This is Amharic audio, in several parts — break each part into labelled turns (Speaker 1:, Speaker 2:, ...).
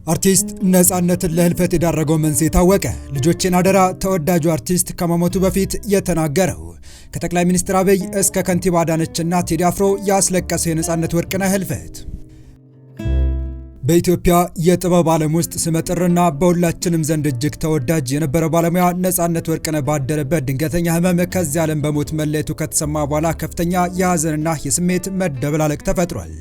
Speaker 1: አርቲስት ነፃነትን ለህልፈት የዳረገው መንስኤ ታወቀ። ልጆቼን አደራ ተወዳጁ አርቲስት ከመሞቱ በፊት የተናገረው ከጠቅላይ ሚኒስትር አብይ እስከ ከንቲባ አዳነችና ቴዲ አፍሮ ያስለቀሰው የነፃነት ወርቅነህ ህልፈት። በኢትዮጵያ የጥበብ ዓለም ውስጥ ስመጥርና በሁላችንም ዘንድ እጅግ ተወዳጅ የነበረ ባለሙያ ነፃነት ወርቅነህ ባደረበት ድንገተኛ ህመም ከዚህ ዓለም በሞት መለየቱ ከተሰማ በኋላ ከፍተኛ የሀዘንና የስሜት መደበላለቅ ተፈጥሯል።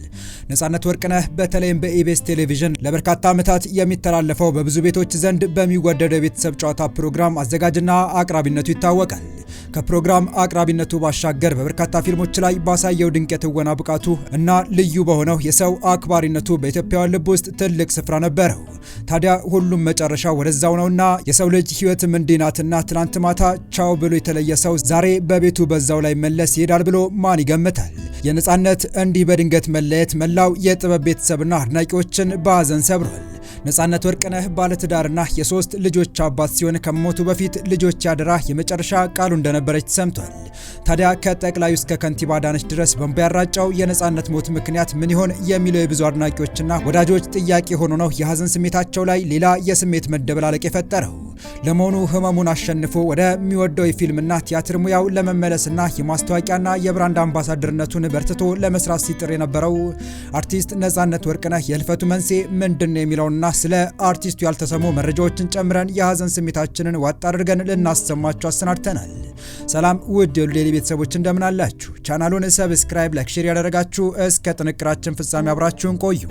Speaker 1: ነፃነት ወርቅነህ በተለይም በኢቢኤስ ቴሌቪዥን ለበርካታ ዓመታት የሚተላለፈው በብዙ ቤቶች ዘንድ በሚወደደው የቤተሰብ ጨዋታ ፕሮግራም አዘጋጅና አቅራቢነቱ ይታወቃል። ከፕሮግራም አቅራቢነቱ ባሻገር በበርካታ ፊልሞች ላይ ባሳየው ድንቅ የትወና ብቃቱ እና ልዩ በሆነው የሰው አክባሪነቱ በኢትዮጵያውያን ልብ ውስጥ ትልቅ ስፍራ ነበረው። ታዲያ ሁሉም መጨረሻው ወደዛው ነውና የሰው ልጅ ህይወትም እንዲህ ናትና ትናንት ማታ ቻው ብሎ የተለየ ሰው ዛሬ በቤቱ በዛው ላይ መለስ ይሄዳል ብሎ ማን ይገምታል? የነፃነት እንዲህ በድንገት መለየት መላው የጥበብ ቤተሰብና አድናቂዎችን በሀዘን ሰብሯል። ነፃነት ወርቅነህ ባለትዳርና የሶስት ልጆች አባት ሲሆን ከሞቱ በፊት ልጆች ያደራ የመጨረሻ ቃሉ እንደነበረች ሰምቷል። ታዲያ ከጠቅላዩ እስከ ከንቲባ አዳነች ድረስ በእንባ ያራጨው የነፃነት ሞት ምክንያት ምን ይሆን የሚለው የብዙ አድናቂዎችና ወዳጆች ጥያቄ ሆኖ ነው የሀዘን ስሜታቸው ላይ ሌላ የስሜት መደበላለቅ የፈጠረው። ለመሆኑ ህመሙን አሸንፎ ወደሚወደው የፊልምና ቲያትር ሙያው ለመመለስና የማስታወቂያና የብራንድ አምባሳደርነቱን በርትቶ ለመስራት ሲጥር የነበረው አርቲስት ነፃነት ወርቅነህ የህልፈቱ መንስኤ ምንድን ነው የሚለውና ስለ አርቲስቱ ያልተሰሙ መረጃዎችን ጨምረን የሀዘን ስሜታችንን ዋጥ አድርገን ልናሰማችሁ አሰናድተናል። ሰላም ውድ የሉሌሊ ቤተሰቦች እንደምን አላችሁ? ቻናሉን ሰብስክራይብ፣ ላይክ፣ ሼር ያደረጋችሁ እስከ ጥንቅራችን ፍጻሜ አብራችሁን ቆዩ።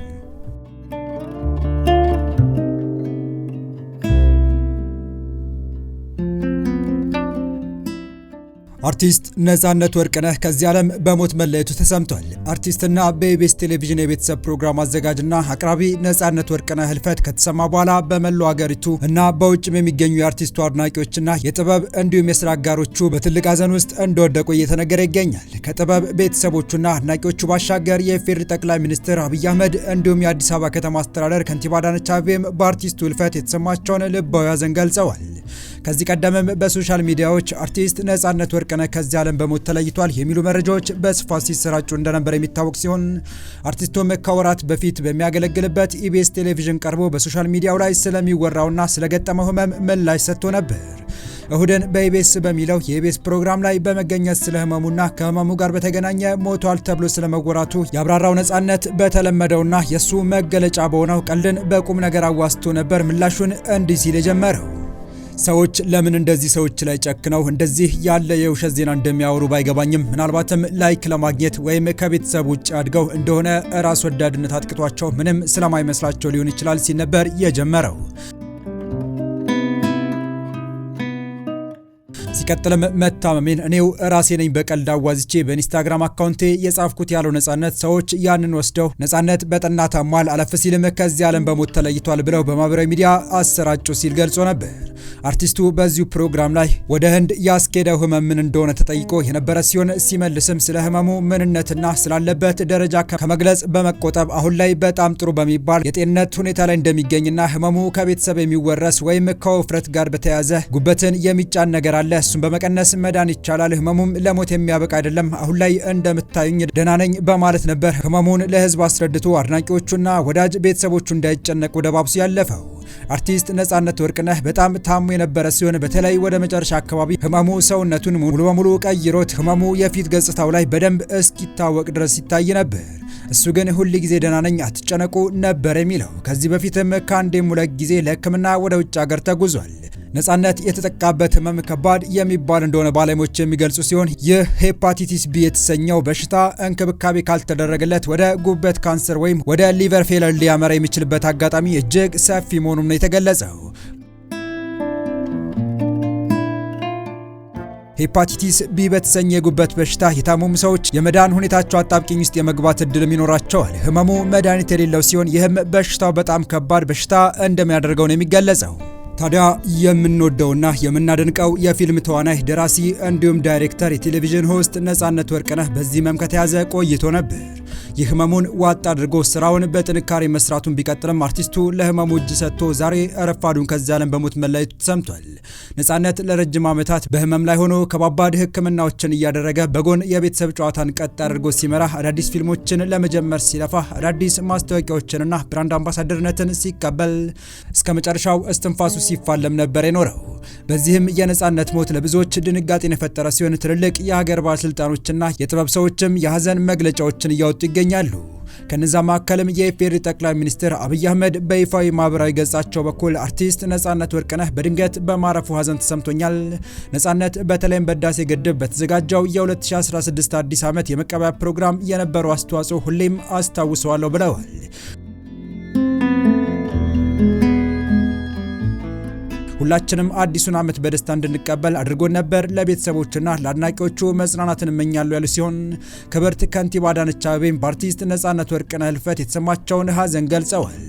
Speaker 1: አርቲስት ነፃነት ወርቅነህ ከዚህ ዓለም በሞት መለየቱ ተሰምቷል። አርቲስትና በኢቢኤስ ቴሌቪዥን የቤተሰብ ፕሮግራም አዘጋጅና አቅራቢ ነፃነት ወርቅነህ ህልፈት ከተሰማ በኋላ በመላው ሀገሪቱ እና በውጭም የሚገኙ የአርቲስቱ አድናቂዎችና የጥበብ እንዲሁም የስራ አጋሮቹ በትልቅ ሀዘን ውስጥ እንደወደቁ እየተነገረ ይገኛል። ከጥበብ ቤተሰቦቹና አድናቂዎቹ ባሻገር የኢፌዴሪ ጠቅላይ ሚኒስትር አብይ አህመድ እንዲሁም የአዲስ አበባ ከተማ አስተዳደር ከንቲባ አዳነች አቤቤም በአርቲስቱ ህልፈት የተሰማቸውን ልባዊ ሀዘን ገልጸዋል። ከዚህ ቀደምም በሶሻል ሚዲያዎች አርቲስት ነፃነት ወርቅነህ ከዚህ ዓለም በሞት ተለይቷል የሚሉ መረጃዎች በስፋት ሲሰራጩ እንደነበር የሚታወቅ ሲሆን አርቲስቱም ከወራት በፊት በሚያገለግልበት ኢቢኤስ ቴሌቪዥን ቀርቦ በሶሻል ሚዲያው ላይ ስለሚወራውና ስለገጠመው ህመም ምላሽ ሰጥቶ ነበር። እሁድን በኢቢኤስ በሚለው የኢቢኤስ ፕሮግራም ላይ በመገኘት ስለ ህመሙና ከህመሙ ጋር በተገናኘ ሞቷል ተብሎ ስለመወራቱ ያብራራው ነፃነት በተለመደውና የሱ መገለጫ በሆነው ቀልድን በቁም ነገር አዋስቶ ነበር ምላሹን እንዲህ ሲል የጀመረው። ሰዎች ለምን እንደዚህ ሰዎች ላይ ጨክነው እንደዚህ ያለ የውሸት ዜና እንደሚያወሩ ባይገባኝም ምናልባትም ላይክ ለማግኘት ወይም ከቤተሰብ ውጭ አድገው እንደሆነ ራስ ወዳድነት አጥቅቷቸው ምንም ስለማይመስላቸው ሊሆን ይችላል ሲል ነበር የጀመረው። ሲቀጥልም መታመሜን እኔው ራሴ ነኝ በቀልድ አዋዝቼ በኢንስታግራም አካውንቴ የጻፍኩት ያለው ነፃነት ሰዎች ያንን ወስደው ነፃነት በጠና ታሟል፣ አለፍ ሲልም ከዚህ ዓለም በሞት ተለይቷል ብለው በማህበራዊ ሚዲያ አሰራጩ ሲል ገልጾ ነበር። አርቲስቱ በዚሁ ፕሮግራም ላይ ወደ ህንድ ያስኬደው ህመም ምን እንደሆነ ተጠይቆ የነበረ ሲሆን ሲመልስም ስለ ህመሙ ምንነትና ስላለበት ደረጃ ከመግለጽ በመቆጠብ አሁን ላይ በጣም ጥሩ በሚባል የጤንነት ሁኔታ ላይ እንደሚገኝና ህመሙ ከቤተሰብ የሚወረስ ወይም ከውፍረት ጋር በተያያዘ ጉበትን የሚጫን ነገር አለ፣ እሱን በመቀነስ መዳን ይቻላል፣ ህመሙም ለሞት የሚያበቃ አይደለም፣ አሁን ላይ እንደምታዩኝ ደህና ነኝ በማለት ነበር ህመሙን ለህዝብ አስረድቶ አድናቂዎቹና ወዳጅ ቤተሰቦቹ እንዳይጨነቁ ደባብሶ ያለፈው። አርቲስት ነፃነት ወርቅነህ በጣም ታሞ የነበረ ሲሆን በተለይ ወደ መጨረሻ አካባቢ ህመሙ ሰውነቱን ሙሉ በሙሉ ቀይሮት ህመሙ የፊት ገጽታው ላይ በደንብ እስኪታወቅ ድረስ ይታይ ነበር። እሱ ግን ሁል ጊዜ ደህና ነኝ አትጨነቁ ነበር የሚለው። ከዚህ በፊትም ከአንዴም ሁለት ጊዜ ለህክምና ወደ ውጭ ሀገር ተጉዟል። ነፃነት የተጠቃበት ህመም ከባድ የሚባል እንደሆነ ባለሙያዎች የሚገልጹ ሲሆን ይህ ሄፓቲቲስ ቢ የተሰኘው በሽታ እንክብካቤ ካልተደረገለት ወደ ጉበት ካንሰር ወይም ወደ ሊቨር ፌለር ሊያመራ የሚችልበት አጋጣሚ እጅግ ሰፊ መሆኑን ነው የተገለጸው። ሄፓቲቲስ ቢ በተሰኘ የጉበት በሽታ የታመሙ ሰዎች የመዳን ሁኔታቸው አጣብቂኝ ውስጥ የመግባት እድልም ይኖራቸዋል። ህመሙ መድኃኒት የሌለው ሲሆን ይህም በሽታው በጣም ከባድ በሽታ እንደሚያደርገው ነው የሚገለጸው። ታዲያ የምንወደውና የምናደንቀው የፊልም ተዋናይ፣ ደራሲ እንዲሁም ዳይሬክተር፣ የቴሌቪዥን ሆስት ነፃነት ወርቅነህ በዚህ ህመም ከተያዘ ቆይቶ ነበር። ይህ ህመሙን ዋጥ አድርጎ ስራውን በጥንካሬ መስራቱን ቢቀጥልም አርቲስቱ ለህመሙ እጅ ሰጥቶ ዛሬ ረፋዱን ከዚህ ዓለም በሞት መለየቱ ተሰምቷል። ነጻነት ለረጅም ዓመታት በህመም ላይ ሆኖ ከባባድ ህክምናዎችን እያደረገ በጎን የቤተሰብ ጨዋታን ቀጥ አድርጎ ሲመራ አዳዲስ ፊልሞችን ለመጀመር ሲለፋ አዳዲስ ማስታወቂያዎችንና ብራንድ አምባሳደርነትን ሲቀበል እስከ መጨረሻው እስትንፋሱ ሲፋለም ነበር የኖረው። በዚህም የነጻነት ሞት ለብዙዎች ድንጋጤን የፈጠረ ሲሆን ትልልቅ የሀገር ባለስልጣኖችና የጥበብ ሰዎችም የሀዘን መግለጫዎችን እያወጡ ይገኛሉ። ከነዛ መካከልም የኢፌዴሪ ጠቅላይ ሚኒስትር አብይ አህመድ በይፋዊ ማህበራዊ ገጻቸው በኩል አርቲስት ነጻነት ወርቅነህ በድንገት በማረፉ ሀዘን ተሰምቶኛል። ነጻነት በተለይም በህዳሴ ግድብ በተዘጋጀው የ2016 አዲስ ዓመት የመቀበያ ፕሮግራም የነበረው አስተዋጽኦ ሁሌም አስታውሰዋለሁ ብለዋል። ሁላችንም አዲሱን ዓመት በደስታ እንድንቀበል አድርጎን ነበር። ለቤተሰቦችና ለአድናቂዎቹ መጽናናትን እመኛለሁ ያሉ ሲሆን ክብርት ከንቲባ አዳነች አቤቤም በአርቲስት ነጻነት ወርቅነህ ህልፈት የተሰማቸውን ሀዘን ገልጸዋል።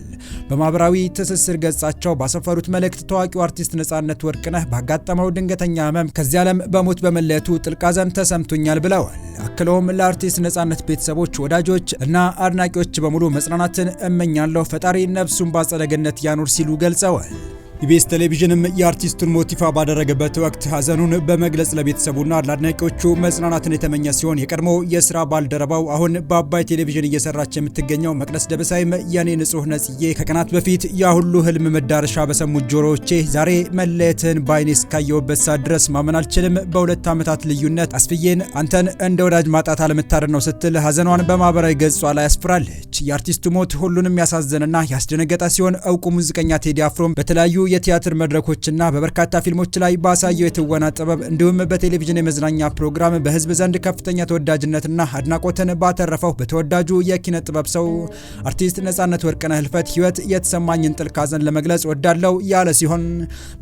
Speaker 1: በማህበራዊ ትስስር ገጻቸው ባሰፈሩት መልእክት ታዋቂው አርቲስት ነጻነት ወርቅነህ ባጋጠመው ድንገተኛ ህመም ከዚህ ዓለም በሞት በመለየቱ ጥልቅ ሀዘን ተሰምቶኛል ብለዋል። አክለውም ለአርቲስት ነጻነት ቤተሰቦች፣ ወዳጆች እና አድናቂዎች በሙሉ መጽናናትን እመኛለሁ፣ ፈጣሪ ነፍሱን በአጸደ ገነት ያኑር ሲሉ ገልጸዋል። ኢቢኤስ ቴሌቪዥንም የአርቲስቱን ሞት ይፋ ባደረገበት ወቅት ሀዘኑን በመግለጽ ለቤተሰቡና ለአድናቂዎቹ መጽናናትን የተመኘ ሲሆን የቀድሞ የስራ ባልደረባው አሁን በአባይ ቴሌቪዥን እየሰራች የምትገኘው መቅደስ ደበሳይም የኔ ንጹህ ነጽዬ ከቀናት በፊት ያ ሁሉ ህልም መዳረሻ በሰሙት ጆሮዎቼ ዛሬ መለየትን በአይኔ እስካየሁበት ሰዓት ድረስ ማመን አልችልም። በ2 ዓመታት ልዩነት አስፍዬን አንተን እንደ ወዳጅ ማጣት አለመታደል ነው ስትል ሀዘኗን በማህበራዊ ገጿ ላይ አስፍራለች። የአርቲስቱ ሞት ሁሉንም ያሳዘነና ያስደነገጠ ሲሆን እውቁ ሙዚቀኛ ቴዲ አፍሮም በተለያዩ የቲያትር መድረኮችና በበርካታ ፊልሞች ላይ ባሳየው የትወና ጥበብ እንዲሁም በቴሌቪዥን የመዝናኛ ፕሮግራም በህዝብ ዘንድ ከፍተኛ ተወዳጅነትና አድናቆትን ባተረፈው በተወዳጁ የኪነ ጥበብ ሰው አርቲስት ነጻነት ወርቅነህ ህልፈት ህይወት የተሰማኝን ጥልቅ ሀዘን ለመግለጽ ወዳለው ያለ ሲሆን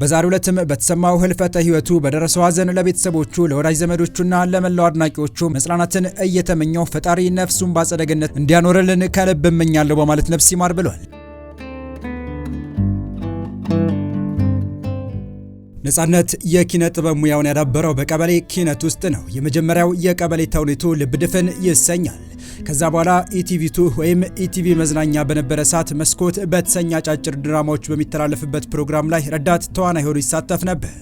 Speaker 1: በዛሬው ዕለትም በተሰማው ህልፈተ ህይወቱ በደረሰው ሀዘን ለቤተሰቦቹ፣ ለወዳጅ ዘመዶቹና ለመላው አድናቂዎቹ መጽናናትን እየተመኘው ፈጣሪ ነፍሱን በአጸደ ገነት እንዲያኖርልን ከልብ እመኛለሁ በማለት ነፍስ ይማር ብሏል። ነጻነት የኪነ ጥበብ ሙያውን ያዳበረው በቀበሌ ኪነት ውስጥ ነው። የመጀመሪያው የቀበሌ ተውኔቱ ልብ ድፍን ይሰኛል። ከዛ በኋላ ኢቲቪ2 ወይም ኢቲቪ መዝናኛ በነበረ ሰዓት መስኮት በተሰኘ አጫጭር ድራማዎች በሚተላለፍበት ፕሮግራም ላይ ረዳት ተዋናይ ሆኖ ይሳተፍ ነበር።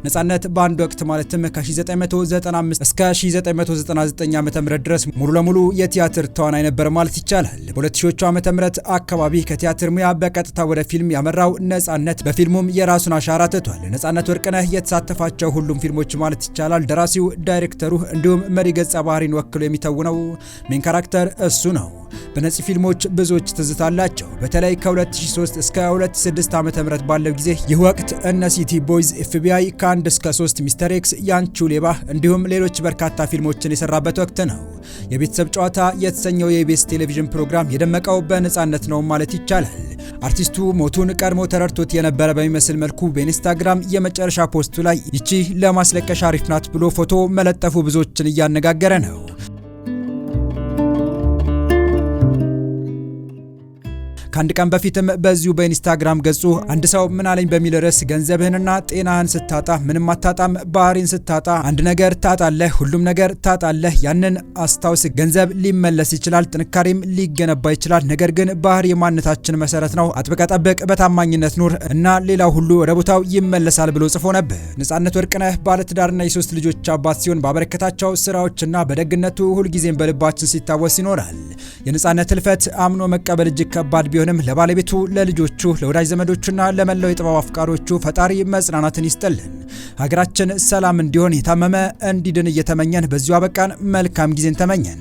Speaker 1: ነጻነት በአንድ ወቅት ማለትም ከ1995 እስከ 1999 ዓ.ም ድረስ ሙሉ ለሙሉ የቲያትር ተዋናይ ነበር ማለት ይቻላል። በ2000ዎቹ ዓ.ም አካባቢ ከቲያትር ሙያ በቀጥታ ወደ ፊልም ያመራው ነጻነት በፊልሙም የራሱን አሻራ ትቷል። ነጻነት ወርቅነህ የተሳተፋቸው ሁሉም ፊልሞች ማለት ይቻላል ደራሲው፣ ዳይሬክተሩ እንዲሁም መሪ ገጸ ባህሪን ወክሎ የሚተውነው ሜን ካራክተር እሱ ነው። በነዚህ ፊልሞች ብዙዎች ትዝታላቸው። በተለይ ከ2003 እስከ 2006 ዓ.ም ባለው ጊዜ ይህ ወቅት እነ ሲቲ ቦይዝ፣ ኤፍቢአይ፣ ከ1 እስከ 3፣ ሚስተር ኤክስ፣ ያንቺው ሌባ እንዲሁም ሌሎች በርካታ ፊልሞችን የሰራበት ወቅት ነው። የቤተሰብ ጨዋታ የተሰኘው የኢቢኤስ ቴሌቪዥን ፕሮግራም የደመቀው በነጻነት ነው ማለት ይቻላል። አርቲስቱ ሞቱን ቀድሞ ተረድቶት የነበረ በሚመስል መልኩ በኢንስታግራም የመጨረሻ ፖስቱ ላይ ይቺ ለማስለቀሻ አሪፍ ናት ብሎ ፎቶ መለጠፉ ብዙዎችን እያነጋገረ ነው። ከአንድ ቀን በፊትም በዚሁ በኢንስታግራም ገጹ አንድ ሰው ምን አለኝ በሚል ርዕስ ገንዘብህንና ጤናህን ስታጣ ምንም አታጣም፣ ባህሪን ስታጣ አንድ ነገር ታጣለህ፣ ሁሉም ነገር ታጣለህ። ያንን አስታውስ። ገንዘብ ሊመለስ ይችላል፣ ጥንካሬም ሊገነባ ይችላል፣ ነገር ግን ባህሪ የማንነታችን መሰረት ነው። አጥብቀ ጠብቅ፣ በታማኝነት ኑር እና ሌላው ሁሉ ወደ ቦታው ይመለሳል ብሎ ጽፎ ነበር። ነጻነት ወርቅነህ ባለትዳርና የ3 ልጆች አባት ሲሆን ባበረከታቸው ስራዎችና በደግነቱ ሁልጊዜም በልባችን ሲታወስ ይኖራል። የነጻነት ህልፈት አምኖ መቀበል እጅግ ከባድ ቢሆንም ለባለቤቱ፣ ለልጆቹ፣ ለወዳጅ ዘመዶቹና ለመላው የጥበብ አፍቃሪዎቹ ፈጣሪ መጽናናትን ይስጥልን። ሀገራችን ሰላም እንዲሆን፣ የታመመ እንዲድን እየተመኘን በዚሁ አበቃን። መልካም ጊዜን ተመኘን።